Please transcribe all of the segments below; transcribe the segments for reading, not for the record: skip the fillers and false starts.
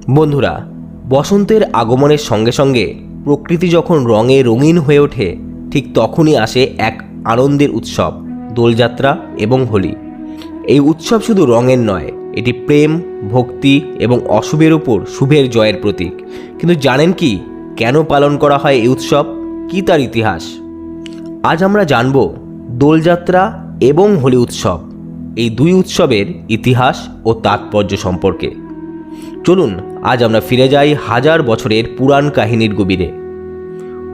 বন্ধুরা, বসন্তের আগমনের সঙ্গে সঙ্গে প্রকৃতি যখন রঙে রঙিন হয়ে ওঠে, ঠিক তখনই আসে এক আনন্দের উৎসব, দোলযাত্রা এবং হোলি। এই উৎসব শুধু রঙের নয়, এটি প্রেম, ভক্তি এবং অশুভের ওপর শুভের জয়ের প্রতীক। কিন্তু জানেন কি, কেন পালন করা হয় এই উৎসব? কী তার ইতিহাস? আজ আমরা জানব দোলযাত্রা এবং হোলি উৎসব, এই দুই উৎসবের ইতিহাস ও তাৎপর্য সম্পর্কে। চলুন আজ আমরা ফিরে যাই হাজার বছরের পুরাণ কাহিনীর গভীরে।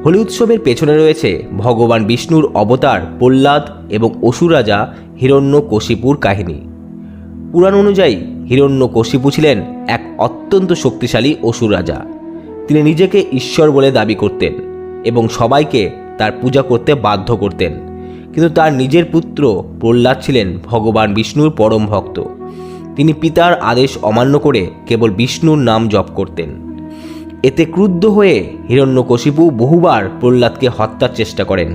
হোলি উৎসবের পেছনে রয়েছে ভগবান বিষ্ণুর অবতার প্রহ্লাদ এবং অসুর রাজা হিরণ্যকশিপুর কাহিনী। পুরাণ অনুযায়ী হিরণ্যকশিপু ছিলেন এক অত্যন্ত শক্তিশালী অসুর রাজা। তিনি নিজেকে ঈশ্বর বলে দাবি করতেন এবং সবাইকে তার পূজা করতে বাধ্য করতেন। কিন্তু তার নিজের পুত্র প্রহ্লাদ ছিলেন ভগবান বিষ্ণুর পরম ভক্ত। তিনি পিতার আদেশ অমান্য করে কেবল বিষ্ণুর নাম জপ করতেন। এতে ক্রুদ্ধ হয়ে হিরণ্যকশিপু বহুবার প্রহ্লাদকে হত্যার চেষ্টা করেন।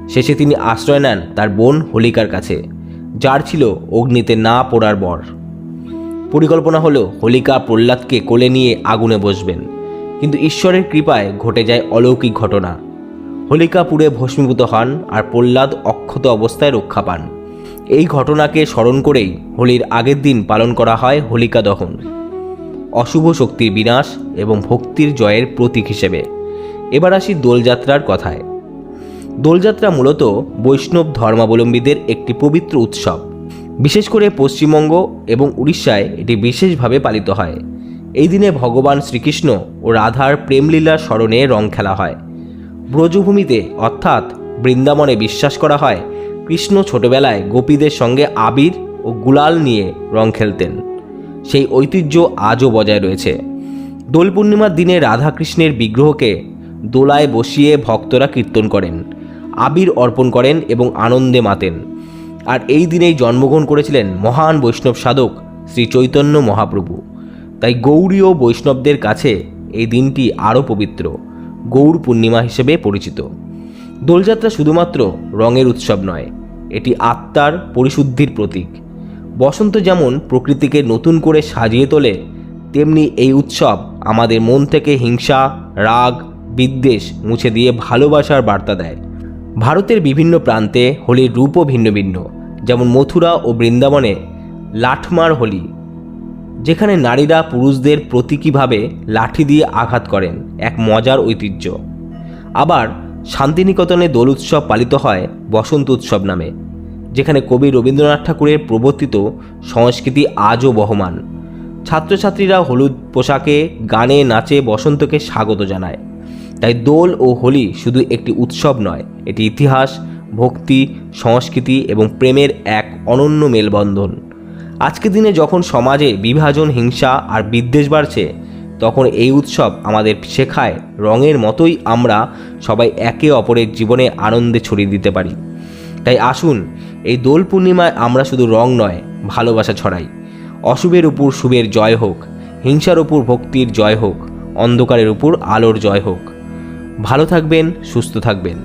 শেষে তিনি আশ্রয় নেন তার বোন হোলিকার কাছে, যার ছিল অগ্নিতে না পোড়ার বর। পরিকল্পনা হলো হোলিকা প্রহ্লাদকে কোলে নিয়ে আগুনে বসবেন, কিন্তু ঈশ্বরের কৃপায় ঘটে যায় অলৌকিক ঘটনা। হোলিকা পুড়ে ভস্মীভূত হন আর প্রহ্লাদ অক্ষত অবস্থায় রক্ষা পান। এই ঘটনাকে স্মরণ করেই হোলির আগের দিন পালন করা হয় হোলিকা দহন, অশুভ শক্তির বিনাশ এবং ভক্তির জয়ের প্রতীক হিসেবে। এবার আসি দোলযাত্রার কথায়। দোলযাত্রা মূলত বৈষ্ণব ধর্মাবলম্বীদের একটি পবিত্র উৎসব। বিশেষ করে পশ্চিমবঙ্গ এবং উড়িষ্যায় এটি বিশেষভাবে পালিত হয়। এই দিনে ভগবান শ্রীকৃষ্ণ ও রাধার প্রেমলীলার স্মরণে রং খেলা হয়। ব্রজভূমিতে অর্থাৎ বৃন্দাবনে বিশ্বাস করা হয় কৃষ্ণ ছোটবেলায় গোপীদের সঙ্গে আবির ও গুলাল নিয়ে রং খেলতেন। সেই ঐতিহ্য আজও বজায় রয়েছে। দোল পূর্ণিমার দিনে রাধাকৃষ্ণের বিগ্রহকে দোলায় বসিয়ে ভক্তরা কীর্তন করেন, আবির অর্পণ করেন এবং আনন্দে মাতেন। আর এই দিনেই জন্মগ্রহণ করেছিলেন মহান বৈষ্ণব সাধক শ্রী চৈতন্য মহাপ্রভু। তাই গৌড়ীয় বৈষ্ণবদের কাছে এই দিনটি আরও পবিত্র, গৌর পূর্ণিমা হিসেবে পরিচিত। দোলযাত্রা শুধুমাত্র রঙের উৎসব নয়, এটি আত্মার পরিশুদ্ধির প্রতীক। বসন্ত যেমন প্রকৃতিকে নতুন করে সাজিয়ে তোলে, তেমনি এই উৎসব আমাদের মন থেকে হিংসা, রাগ, বিদ্বেষ মুছে দিয়ে ভালোবাসার বার্তা দেয়। ভারতের বিভিন্ন প্রান্তে হোলির রূপও ভিন্ন ভিন্ন। যেমন মথুরা ও বৃন্দাবনে লাঠমার হোলি, যেখানে নারীরা পুরুষদের প্রতীকীভাবে লাঠি দিয়ে আঘাত করেন, এক মজার ঐতিহ্য। আবার শান্তিনিকেতনে দোল উৎসব পালিত হয় বসন্ত উৎসব নামে, যেখানে কবি রবীন্দ্রনাথ ঠাকুরের প্রবর্তিত সংস্কৃতি আজও বহমান। ছাত্রছাত্রীরা হলুদ পোশাকে গানে নাচে বসন্তকে স্বাগত জানায়। তাই দোল ও হোলি শুধু একটি উৎসব নয়, এটি ইতিহাস, ভক্তি, সংস্কৃতি এবং প্রেমের এক অনন্য মেলবন্ধন। আজকের দিনে যখন সমাজে বিভাজন, হিংসা আর বিদ্বেষ বাড়ছে, তখন এই উৎসব আমাদের শেখায় রঙের মতোই আমরা সবাই একে অপরের জীবনে আনন্দে ছড়িয়ে দিতে পারি। তাই আসুন এই দোল পূর্ণিমায় আমরা শুধু রং নয়, ভালোবাসা ছড়াই। অশুভের উপর শুভের জয় হোক, হিংসার উপর ভক্তির জয় হোক, অন্ধকারের উপর আলোর জয় হোক। ভালো থাকবেন, সুস্থ থাকবেন।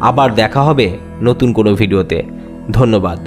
আবার দেখা হবে নতুন কোনো ভিডিওতে। ধন্যবাদ।